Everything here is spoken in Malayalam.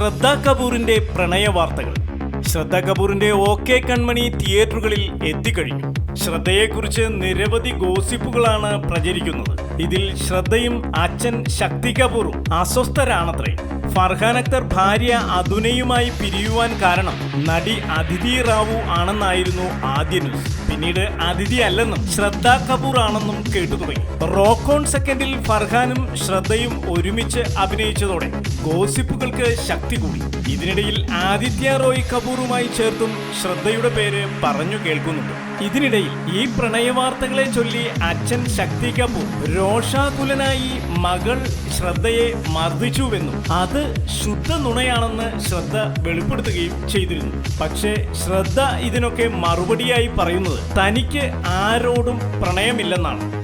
ശ്രദ്ധ കപൂറിന്റെ പ്രണയ വാർത്തകൾ. ശ്രദ്ധ കപൂറിന്റെ ഓക്കെ കൺമണി തിയേറ്ററുകളിൽ എത്തിക്കഴിഞ്ഞു. ശ്രദ്ധയെക്കുറിച്ച് നിരവധി ഗോസിപ്പുകളാണ് പ്രചരിക്കുന്നത്. ഇതിൽ ശ്രദ്ധയും അച്ഛൻ ശക്തി കപൂറും അസ്വസ്ഥരാണത്രേ. ഫർഹാൻ അക്തർ ഭാര്യ അതുനയുമായി പിരിയുവാൻ കാരണം നടി അതിഥി റാവു ആണെന്നായിരുന്നു ആദ്യ ന്യൂസ്. പിന്നീട് അതിഥി അല്ലെന്നും ശ്രദ്ധ കപൂർ ആണെന്നും കേട്ടു തുടങ്ങി. റോക്ക് ഓൺ സെക്കൻഡിൽ ഫർഹാനും ശ്രദ്ധയും ഒരുമിച്ച് അഭിനയിച്ചതോടെ ഗോസിപ്പുകൾക്ക് ശക്തി കൂടി. ഇതിനിടയിൽ ആദിത്യ റോയ് കപൂറുമായി ചേർത്തും ശ്രദ്ധയുടെ പേര് പറഞ്ഞു കേൾക്കുന്നുണ്ട്. ഇതിനിടയിൽ ഈ പ്രണയവാർത്തകളെ ചൊല്ലി അച്ഛൻ ശക്തി കപൂർ രോഷാകുലനായി മകൾ ശ്രദ്ധയെ മർദ്ദിച്ചുവെന്നും അത് ശുദ്ധ നുണയാണെന്ന് ശ്രദ്ധ വെളിപ്പെടുത്തുകയും ചെയ്തിരുന്നു. പക്ഷേ ശ്രദ്ധ ഇതിനൊക്കെ മറുപടിയായി പറയുന്നത് തനിക്ക് ആരോടും പ്രണയമില്ലെന്നാണ്.